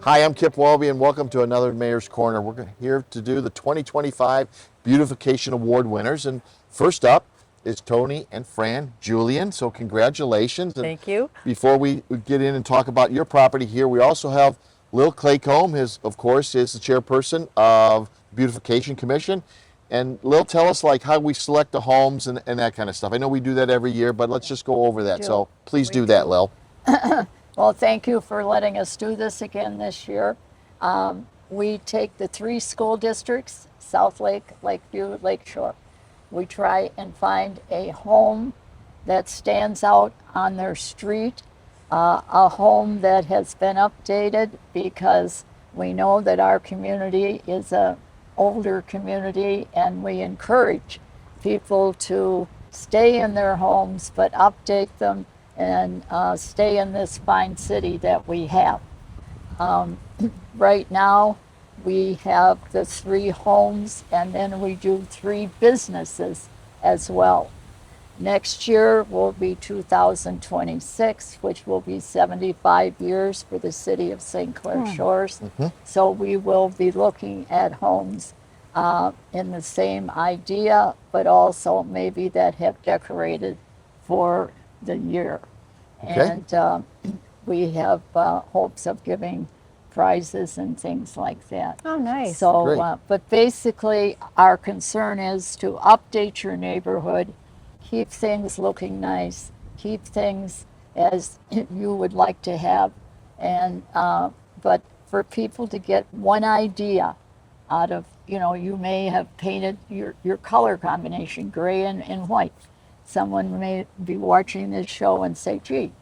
Hi, I'm Kip Walby, and welcome to another Mayor's Corner. We're here to do the 2025 Beautification Award winners. And first up is Tony and Fran Julian. So congratulations. And thank you. before we get in and talk about your property here, we also have Lil Claycomb, of course, is the chairperson of Beautification Commission. And Lil, tell us like how we select the homes and that kind of stuff. I know we do that every year, but let's just go over that. So please do that, Lil. Well, thank you for letting us do this again this year. We take the 3 school districts, South Lake, Lakeview, Lakeshore. We try and find a home that stands out on their street, a home that has been updated, because we know that our community is an older community, and we encourage people to stay in their homes but update them and stay in this fine city that we have. Right now, we have the 3 homes, and then we do 3 businesses as well. Next year will be 2026, which will be 75 years for the city of St. Clair Shores. So we will be looking at homes in the same idea, but also maybe that have decorated for the year. Okay. And we have hopes of giving prizes and things like that. Oh, nice. So, but basically our concern is to update your neighborhood, keep things looking nice, keep things as you would like to have, and but for people to get one idea out of, you may have painted your color combination gray and white. Someone may be watching this show and say, gee,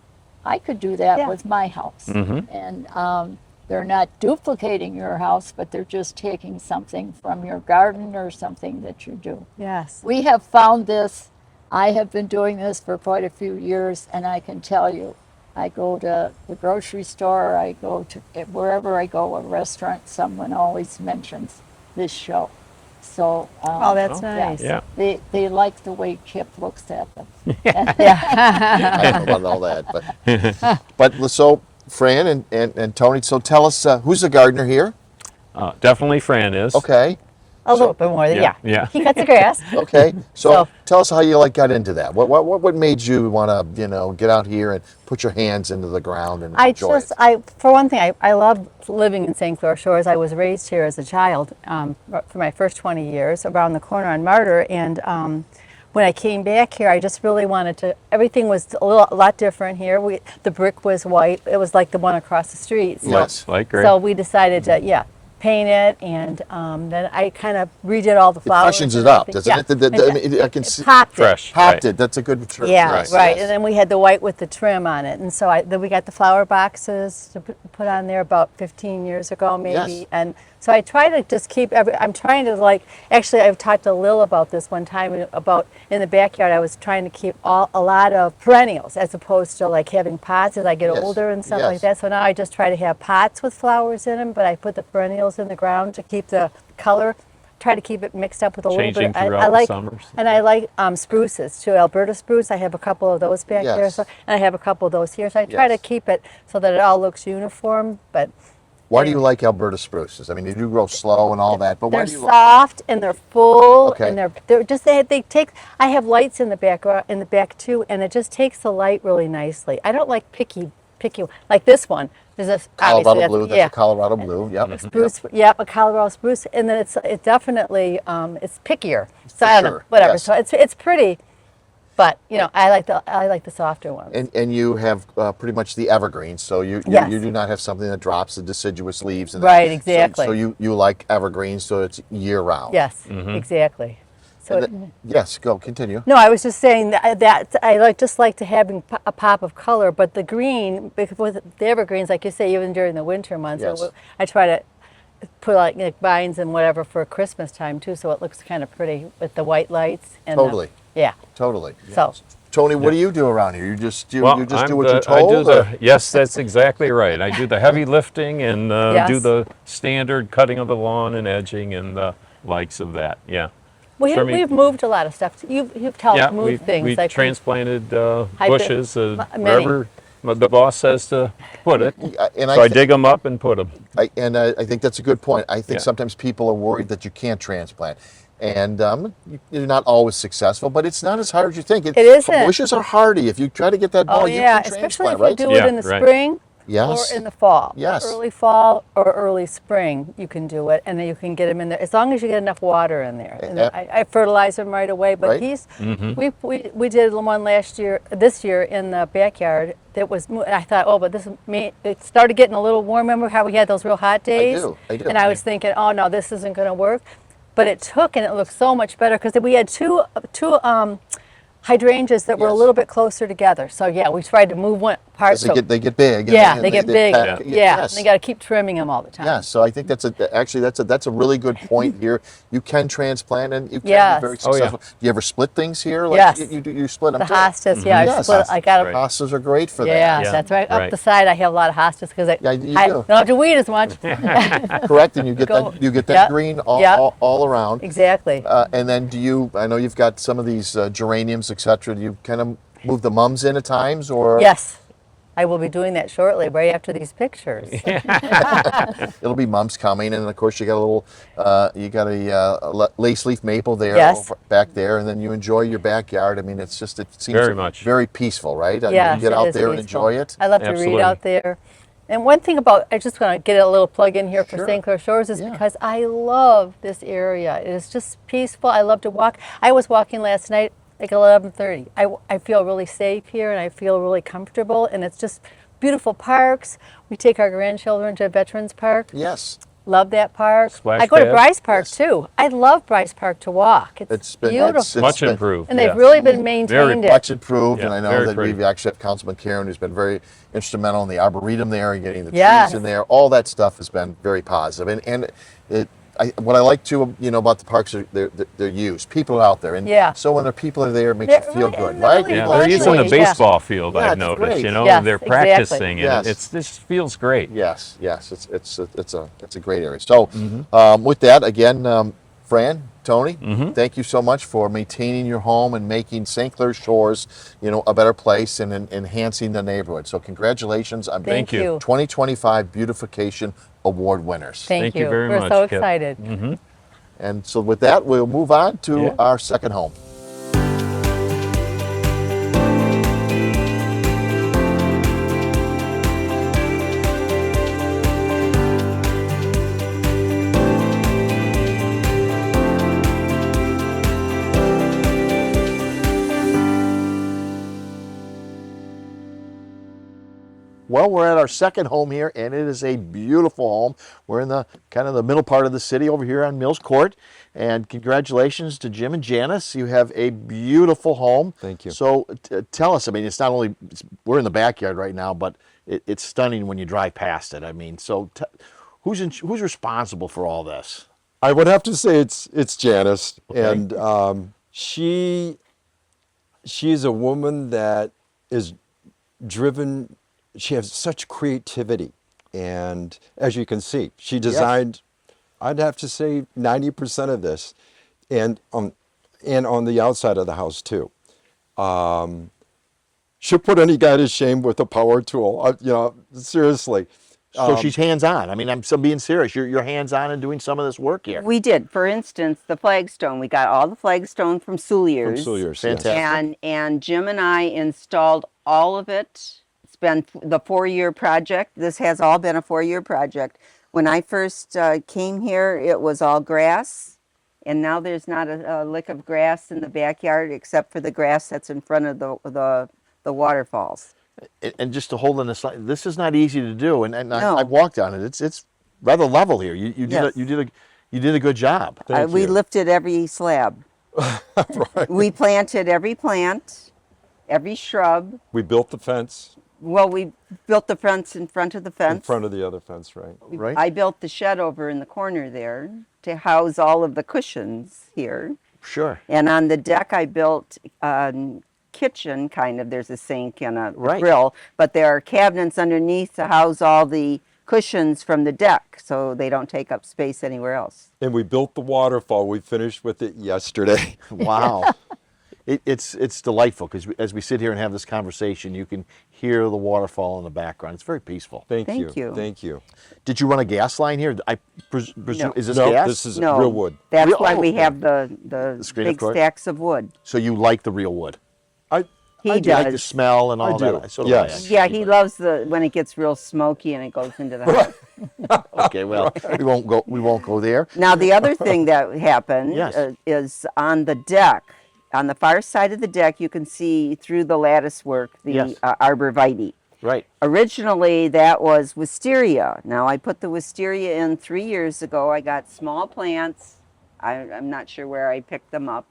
I could do that with my house. And they're not duplicating your house, but they're just taking something from your garden or something that you do. Yes. We have found this. I have been doing this for quite a few years, and I can tell you, I go to the grocery store, I go to wherever I go, a restaurant, someone always mentions this show. So, Oh, that's nice. Yeah. they like the way Kip looks at them. I don't know about all that, but so Fran and Tony. So tell us, who's the gardener here? Definitely Fran is. Okay. A little bit more. Yeah. Yeah. He cuts the grass. Okay. So So- tell us how you got into that. What made you want to get out here and put your hands into the ground and enjoy it? For one thing, I love living in St. Clair Shores. I was raised here as a child for my first 20 years around the corner on Martyr. And when I came back here, I just really wanted to, everything was a lot different here. The brick was white. It was like the one across the street. So, Yes. Like great. so we decided to, paint it, and then I kind of redid all the It flowers. freshens and it up, everything. doesn't it? I mean, I can see Popped it. Fresh. popped right. it. That's a good term. Yeah, Yes, right. yes. And then we had the white with the trim on it. And so then we got the flower boxes to put on there about 15 years ago, maybe. Yes. And so I try to just keep I'm trying to actually I've talked to Lil about this one time about in the backyard. I was trying to keep a lot of perennials as opposed to having pots as I get Yes, older and stuff yes. like that. So now I just try to have pots with flowers in them, but I put the perennials in the ground to keep the color. Try to keep it mixed up with a Changing little bit. throughout the summers. And I like spruces too, Alberta spruce. I have a couple of those back there, Yes. and I have a couple of those here. So I try to Yes. keep it so that it all looks uniform. But Why do you like Alberta spruces? I mean, they do grow slow and all that, but why they're do you soft and they're full, Okay. and they're just they take. I have lights in the back too, and it just takes the light really nicely. I don't like picky like this one. There's a Colorado blue? That's a Colorado blue. Yep. spruce, a Colorado spruce, and then it definitely it's pickier. So I don't know, sure, whatever. yes. So it's pretty, but I like the softer ones. And you have pretty much the evergreens, so you Yes. do not have something that drops the deciduous leaves. And Right, that. exactly. So you like evergreens, so it's year round. Yes, exactly. So Yes, go continue. no, I was just saying that I just like to having a pop of color, but the green with the evergreens, like you say, even during the winter months, Yes. I try to put like vines and whatever for Christmas time too, so it looks kind of pretty with the white lights. And Totally. yeah. Totally. So Tony, what do you do around here? You just do Well, you just I'm do what the- you're told? or- yes, that's exactly right. I do the heavy lifting and Yes. do the standard cutting of the lawn and edging and the likes of that. Yeah. we've moved a lot of stuff. You've helped Yeah, move things we like transplanted Hybrid- bushes many. wherever but the boss says to put it. And So I dig them up and put them. I think that's a good point. I think Yeah. sometimes people are worried that you can't transplant. And you're not always successful, but it's not as hard as you think. It isn't. Bushes are hardy. If you try to get that ball, Oh you yeah, can especially transplant, if you right? do it Yeah, in the right. spring Yes. or in the fall. Yes. Early fall or early spring, you can do it, and then you can get them in there as long as you get enough water in there. And I fertilize them right away. But Right. we did one this year in the backyard. That was I thought, oh, but it started getting a little warm. Remember how we had those real hot days? I do. And I was thinking, oh no, this isn't going to work. But it took, and it looked so much better because we had two hydrangeas that were a Yes. little bit closer together. So yeah, we tried to move one part. 'Cause they get big. Yeah, and they get big. pack- Yeah, Yes. and they got to keep trimming them all the time. Yeah, so I think that's a really good point here. You can transplant and you can Yes. be very Oh, yeah. successful. Do you ever split things here? Like Yes. You split them The too? hostas, yeah, Yes. I got Right. Hostas are great for Yeah, Yeah, that's right. Up right. the side, I have a lot of hostas because Yeah, you I do. don't have to weed as much. that. Correct, and you get Go- that Yep. green Yep. all around. Exactly. And then I know you've got some of these geraniums, etc. Do you kind of move the mums in at times, or Yes, I will be doing that shortly, right after these pictures. it'll be mums coming, and of course you got a lace leaf maple there Yes. back there, and then you enjoy your backyard. I mean, it seems Very much. very peaceful, right? I mean, Yes, you get it out is there and peaceful. enjoy it. I love to Absolutely. read out there. And one thing I just want to get a little plug in here for Sure. St. Clair Shores is Yeah. because I love this area. It is just peaceful. I love to walk. I was walking last night like 11:30. I feel really safe here and I feel really comfortable, and it's just beautiful parks. We take our grandchildren to Veterans Park. Yes, Love that park. Splash I go to pad. Bryce Park Yes. too. I love Bryce Park to walk. it's been beautiful. it's Much been improved. And they've yes. really been maintaining it. much improved, Yeah, and I know very that pretty. we actually have Councilman Karen, who's been very instrumental in the arboretum there and getting the Yes. trees in there. All that stuff has been very positive, and what I like too, about the parks are they're used. People are out there, and Yeah. so when the people are there, it makes They're you feel really- good, and they're right? really Yeah, People they're are using the enjoying it. Yeah. baseball field. Yeah, I've it's noticed. great. Yes, They're exactly. practicing, Yes. and this feels great. Yes, it's a great area. So, Mm-hmm. with that, again, Fran, Tony, Mm-hmm. thank you so much for maintaining your home and making St. Clair Shores, a better place and enhancing the neighborhood. So, congratulations on being Thank you. you. 2025 Beautification Award winners. Thank you very We're much, so Kip. excited. And so, with that, we'll move on to Yeah. our second home. Well, we're at our second home here, and it is a beautiful home. We're in the kind of the middle part of the city over here on Mills Court. And congratulations to Jim and Janice. You have a beautiful home. Thank you. So tell us, I mean, it's not only, we're in the backyard right now, but it's stunning when you drive past it. I mean, so who's responsible for all this? I would have to say it's Janice, Okay. and she's a woman that is driven. She has such creativity, and as you can see, she designed. I'd have to say 90% of this, and on the outside of the house too. She'll put any guy to shame with a power tool. Seriously. So she's hands-on. I mean, I'm being serious. You're hands-on and doing some of this work here. We did. For instance, the flagstone. We got all the flagstone from Souliers. From Souliers, Fantastic. And Jim and I installed all of it. It's been the 4-year project. This has all been a 4-year project. When I first came here, it was all grass. And now there's not a lick of grass in the backyard except for the grass that's in front of the waterfalls. And just to hold on this is not easy to do. And No. I've walked on it. It's rather level here. You did Yes. you did a good job. Thank We you. lifted every slab. We planted every plant, every shrub. We built the fence Well, we built the fence in front of the fence. in front of the other fence, right? Right. I built the shed over in the corner there to house all of the cushions here. Sure. And on the deck, I built a kitchen, kind of. There's a sink and a Right. grill, but there are cabinets underneath to house all the cushions from the deck so they don't take up space anywhere else. And we built the waterfall. We finished with it yesterday. Wow. It's delightful because as we sit here and have this conversation, you can hear the waterfall in the background. It's very peaceful. Thank you. Thank you. Thank you. Did you run a gas line here? I presume, No. is this No, gas? this is No, real wood. That's Real- why oh, we okay. have the screen big up court? stacks of wood. So you like the real wood? He You like the does. smell and all I do. that? So do Yes. Yeah, he loves when it gets real smoky and it goes into the house. Okay, well, we won't go there. Now, the other thing that happened Yes. is on the deck. On the far side of the deck, you can see through the lattice work the Yes. arborvitae. Right. Originally, that was wisteria. Now, I put the wisteria in 3 years ago. I got small plants. I'm not sure where I picked them up.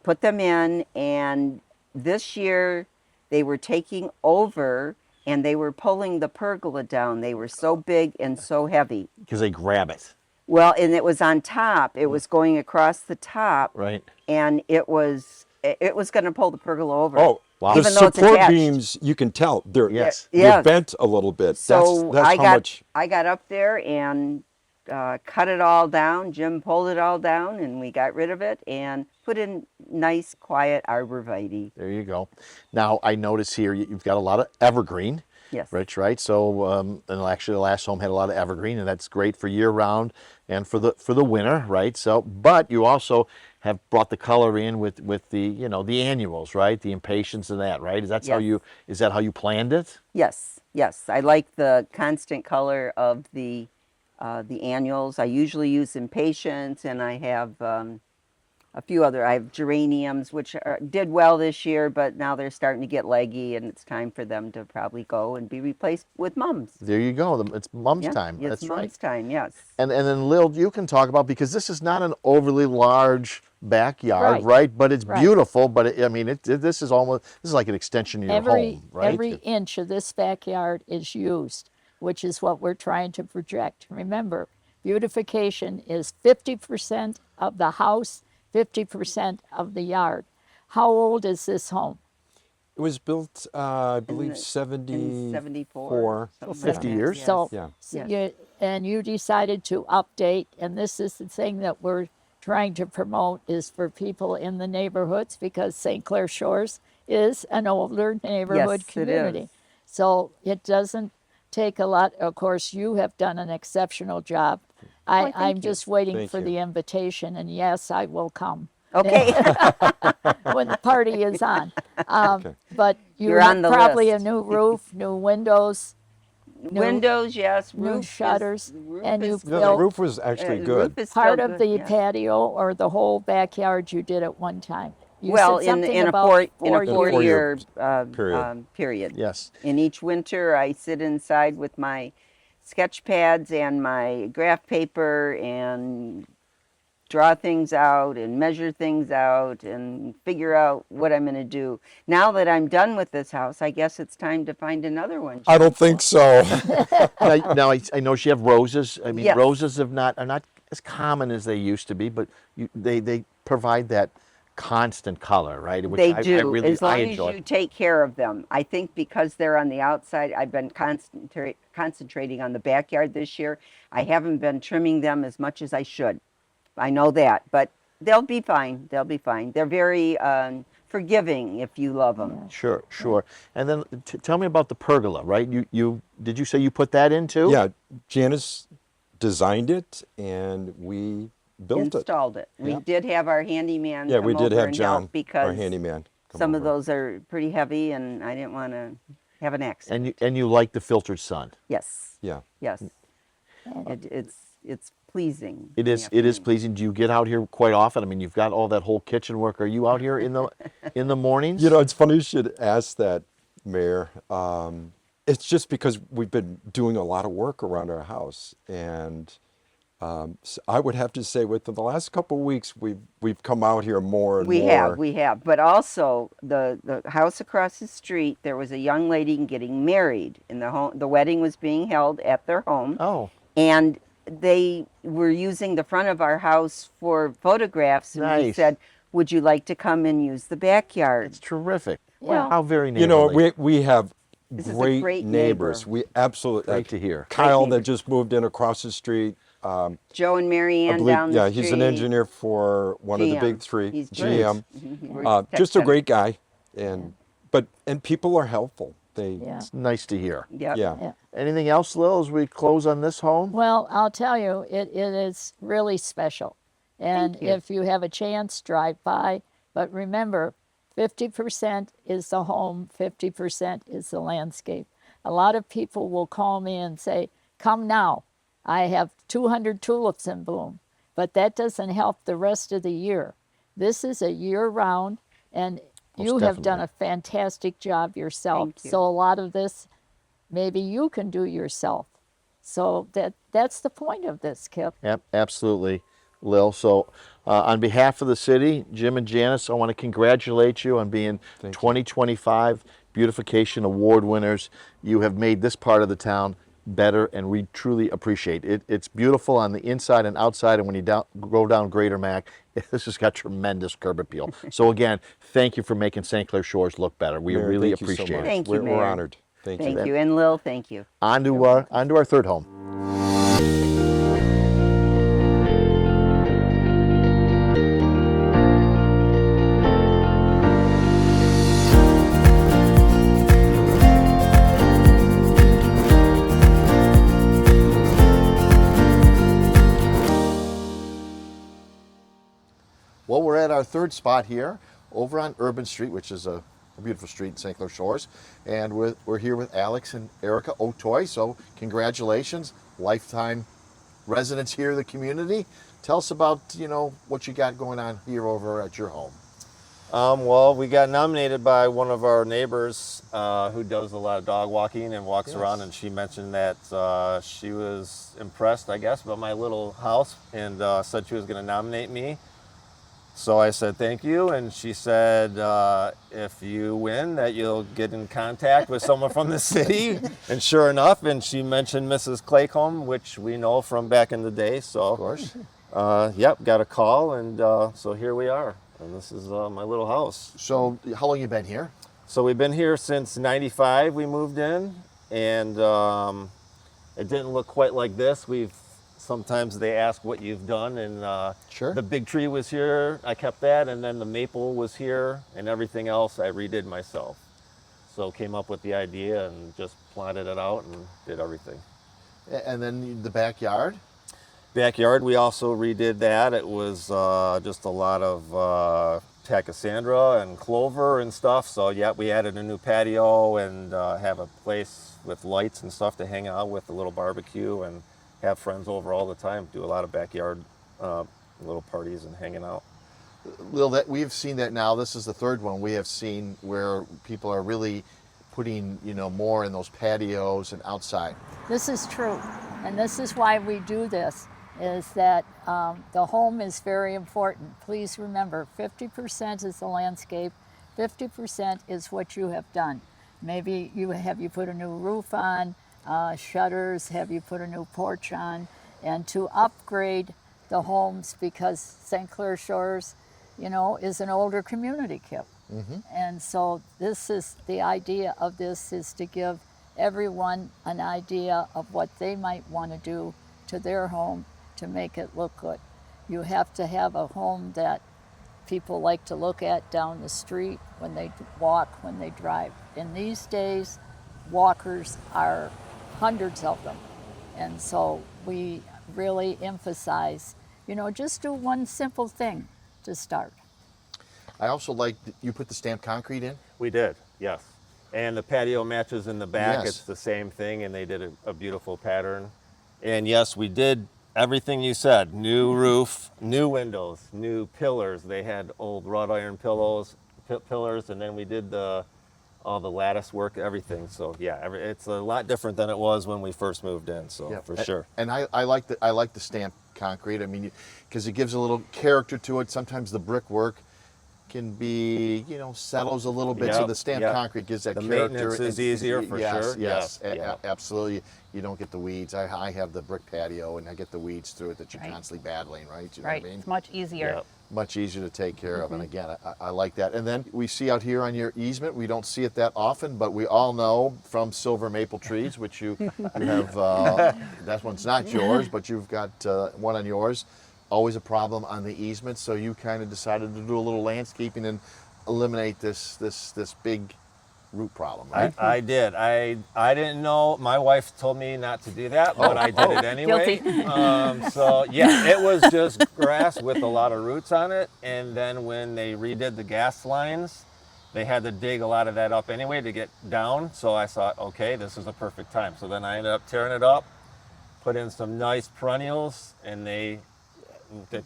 Put them in, and this year they were taking over and they were pulling the pergola down. They were so big and so heavy. Because they grab it. Well, and it was on top. It was going across the top, Right. and it was going to pull the pergola over. Oh, Wow. the Even though it's support attached. beams, you can tell they're Yes. they're Yes. bent a little bit. So that's I how got much. I got up there and cut it all down. Jim pulled it all down, and we got rid of it and put in nice, quiet arborvitae. There you go. Now, I notice here you've got a lot of evergreen. Yes. Rich, right? So, and actually, the last home had a lot of evergreen, and that's great for year round and for the winter, right? So, but you also have brought the color in with the the annuals, right? The impatiens and that, right? Yes. Is that how you planned it? Yes, yes. I like the constant color of the annuals. I usually use impatiens, and I have a few other. I have geraniums, which did well this year, but now they're starting to get leggy, and it's time for them to probably go and be replaced with mums. There you go. It's mom's Yeah, time. It's That's right. mums time. Yes. And then Lil, you can talk about, because this is not an overly large backyard, Right. right? But it's Right. beautiful. But this is like an extension of your home, right? Every inch of this backyard is used, which is what we're trying to project. Remember, beautification is 50% of the house, 50% of the yard. How old is this home? It was built, I believe, in 74. something 50 like that, years? yes. So, Yeah. Yes. you decided to update, and this is the thing that we're trying to promote is for people in the neighborhoods, because St. Clair Shores is an older neighborhood Yes, it community. is. So it doesn't take a lot. Of course, you have done an exceptional job. thank I'm you. just waiting Thank for you. the invitation, and yes, I will come Okay. when the party is on. Okay. But you You're have on the probably list. a new roof, new windows, Windows, yes. new Roof is- shutters, roof and is- you've No, the built roof was actually the good. roof is part still of good, the yes. patio or the whole backyard you did at one time. You Well, said in something in a about four in a 4 years. 4 year period. period. Yes. In each winter, I sit inside with my sketch pads and my graph paper and draw things out and measure things out and figure out what I'm going to do. Now that I'm done with this house, I guess it's time to find another one. I don't think so. Now I know you have roses. I mean, Yes. roses are not as common as they used to be, but they provide that constant color, right? Which They I do, really as long I as enjoy. you take care of them. I think because they're on the outside, I've been concentrating on the backyard this year. I haven't been trimming them as much as I should. I know that, but they'll be fine. They'll be fine. They're very forgiving if you love them. Sure. And then tell me about the pergola, right? You did you say you put that in too? Yeah, Janice designed it, and we built it. Installed it. We Yeah. did have our handyman Yeah, come we did over have and John, help because our handyman, come some of over. those are pretty heavy, and I didn't want to have an accident. And you like the filtered sun. Yes. Yeah. Yes. It's pleasing. It in is the it is afternoon. pleasing. Do you get out here quite often? I mean, you've got all that whole kitchen work. Are you out here in the mornings? You know, it's funny you should ask that, Mayor. It's just because we've been doing a lot of work around our house, and so I would have to say within the last couple of weeks, we've come out here more and We more. have. But also the house across the street, there was a young lady getting married in the home. The wedding was being held at their home. Oh, And they were using the front of our house for photographs. And we Nice. said, would you like to come and use the backyard? it's terrific. Well, How very You know, neighborly. we have This is a great great neighbors. neighbor. We absolutely Great to hear. Kyle Great that neighbors. just moved in across the street. Joe and Mary I Ann believe, down the yeah, street. he's an engineer for one of the big GM. three, He's great. GM. He works tech Just a center. great guy, and and people are helpful. They, Yeah. It's nice to hear. Yep. yeah. Yeah. Anything else, Lil, as we close on this home? Well, I'll tell you, it is really special. And Thank you. if you have a chance, drive by. But remember, 50% is the home, 50% is the landscape. A lot of people will call me and say, come now. I have 200 tulips in bloom. But that doesn't help the rest of the year. This is a year round, and you have done a fantastic job yourself. Thank you. So a lot of this, maybe you can do yourself. So that's the point of this, Kip. Yep, absolutely, Lil. So, on behalf of the city, Jim and Janice, I want to congratulate you on being 2025 Beautification Award winners. You have made this part of the town better, and we truly appreciate it. It's beautiful on the inside and outside, and when you go down Greater Mac, this has got tremendous curb appeal. So again, thank you for making St. Clair Shores look better. We Mayor, really thank you so appreciate much. it. Thank you, We're Mayor. honored. Thank you. Thank you. And Lil, thank you. On to our third home. Well, we're at our third spot here over on Urban Street, which is a beautiful street in St. Clair Shores. And we're here with Alex and Erica Otoy. So congratulations, lifetime residents here in the community. Tell us about, what you got going on here over at your home. Well, we got nominated by one of our neighbors who does a lot of dog walking and walks around, and she mentioned that she was impressed, I guess, by my little house and said she was going to nominate me. So I said, thank you. And she said, if you win, that you'll get in contact with someone from the city. And sure enough, and she mentioned Mrs. Claycomb, which we know from back in the day. So, Of course. Yep, got a call. And so here we are. And this is my little house. So how long you been here? So we've been here since '95. We moved in. And it didn't look quite like this. Sometimes they ask what you've done, and Sure. the big tree was here, I kept that, and then the maple was here, and everything else I redid myself. So came up with the idea and just plotted it out and did everything. And then the backyard? Backyard, we also redid that. It was just a lot of Tachycandra and clover and stuff. So yeah, we added a new patio and have a place with lights and stuff to hang out with, a little barbecue, and have friends over all the time. Do a lot of backyard little parties and hanging out. Lil, that we've seen that now. This is the third one we have seen where people are really putting, more in those patios and outside. This is true. And this is why we do this, is that the home is very important. Please remember, 50% is the landscape, 50% is what you have done. Maybe you put a new roof on, shutters, have you put a new porch on, and to upgrade the homes, because St. Clair Shores, is an older community, Kip. Mm-hmm. And so this is the idea of this, is to give everyone an idea of what they might want to do to their home to make it look good. You have to have a home that people like to look at down the street when they walk, when they drive. In these days, walkers are hundreds of them. And so we really emphasize, just do one simple thing to start. I also like that you put the stamped concrete in. We did, yes. And the patio matches in the back. Yes. It's the same thing, and they did a beautiful pattern. And yes, we did everything you said. New roof, new windows, new pillars. They had old wrought iron pillars, and then we did all the lattice work, everything. So yeah, it's a lot different than it was when we first moved in. So for sure. And I like the stamped concrete. I mean, because it gives a little character to it. Sometimes the brickwork can be, settles a little bit. So Yep, the stamped yep. concrete gives that The character. maintenance is easier for sure. Yes, Yeah. absolutely. You don't get the weeds. I have the brick patio, and I get the weeds through it that you're Right. constantly battling, right? You know Right. what I mean? It's much easier. Yep. much easier to take care of. And again, I like that. And then we see out here on your easement, we don't see it that often, but we all know from silver maple trees, which you have, that one's not yours, but you've got one on yours. Always a problem on the easement, so you kind of decided to do a little landscaping and eliminate this big root problem, right? I did. I didn't know. My wife told me not to do that, but I did it anyway. So yeah, it was just grass with a lot of roots on it. And then when they redid the gas lines, they had to dig a lot of that up anyway to get down. So I thought, okay, this is a perfect time. So then I ended up tearing it up, put in some nice perennials, and they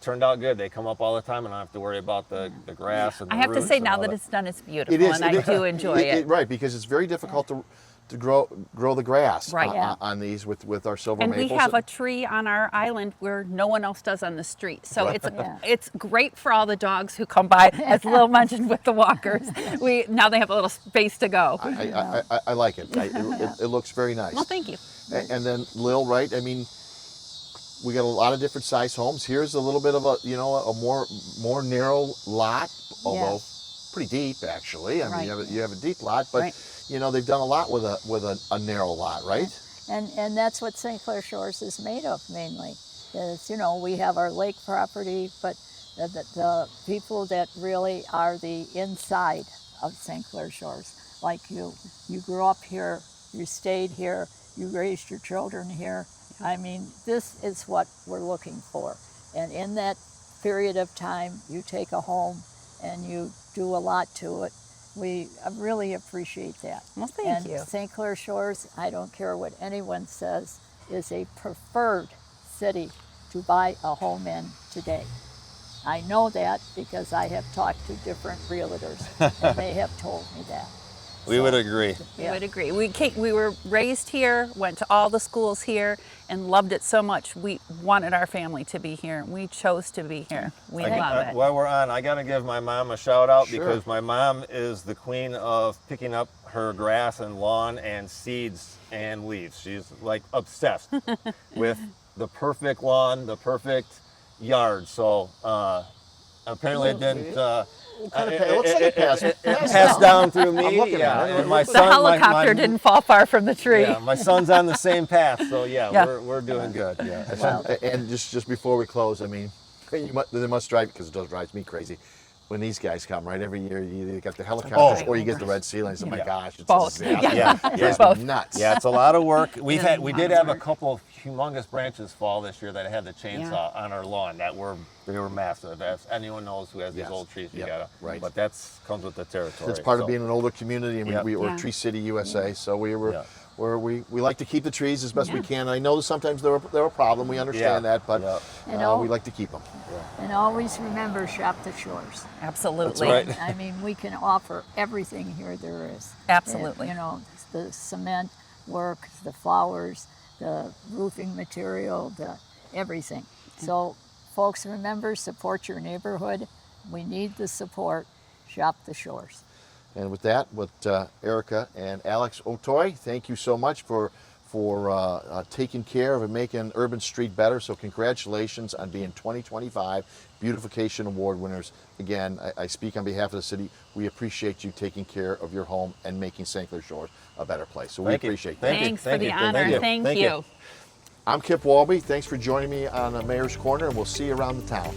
turned out good. They come up all the time, and I don't have to worry about the grass and the I have to roots say and now all that that. it's done, it's beautiful, It is. and I do enjoy it. Right, because it's very difficult to grow the grass Right. on these with our silver And maples. we have a tree on our island where no one else does on the street. So Right. it's great for all the dogs who come by, as Lil mentioned with the walkers. Now they have a little space to go. I like it. It looks very nice. Well, thank you. And then Lil, right? I mean, we got a lot of different size homes. Here's a little bit of a more narrow lot, although pretty deep actually. I mean, you have a deep lot, but Right. they've done a lot with a narrow lot, right? And that's what St. Clair Shores is made of mainly. Is, we have our lake property, but the people that really are the inside of St. Clair Shores, like you grew up here, you stayed here, you raised your children here. I mean, this is what we're looking for. And in that period of time, you take a home and you do a lot to it. We really appreciate that. Well, thank you. And St. Clair Shores, I don't care what anyone says, is a preferred city to buy a home in today. I know that because I have talked to different realtors and they have told me that. We would agree. We would agree. We were raised here, went to all the schools here, and loved it so much. We wanted our family to be here. We chose to be here. We love it. While we're on, I got to give my mom a shout out Sure. because my mom is the queen of picking up her grass and lawn and seeds and leaves. She's like obsessed with the perfect lawn, the perfect yard. So apparently it didn't. Let's let it pass. It passed down through me. I'm looking at it. And my The son, helicopter didn't fall far from the tree. Yeah, my son's on the same path, so Yeah. we're doing good. Yeah. And just before we close, I mean, they must drive, because it does drive me crazy. When these guys come, right, every year you either get the helicopters or you get the red ceilings. Oh my gosh, it's Both. a disaster. Yeah, It drives both. me nuts. Yeah, it's a lot of work. We did have a couple of humongous branches fall this year that had the chainsaw on our lawn. They were massive. As anyone knows who has these Yes. old trees, you Yep. gotta. Right. But comes with the territory. It's part of so. being an older community, and Yep. we're Yeah. Tree City, USA. So we Yeah. like to keep the trees as best we can. I know that sometimes they're a problem. We understand Yeah. that, but Yeah. we like to keep them. And always remember, shop the shores. Absolutely. That's right. I mean, we can offer everything here there is. Absolutely. The cement work, the flowers, the roofing material, everything. So, folks, remember, support your neighborhood. We need the support. Shop the shores. And with that, with Erica and Alex Otoy, thank you so much for taking care of and making Urban Street better. So congratulations on being 2025 Beautification Award winners. Again, I speak on behalf of the city. We appreciate you taking care of your home and making St. Clair Shores a better place. So we Thank you. appreciate that. Thank you. Thanks for Thank the you. honor. Thank you. I'm Kip Walby. Thanks for joining me on the Mayor's Corner, and we'll see you around the town.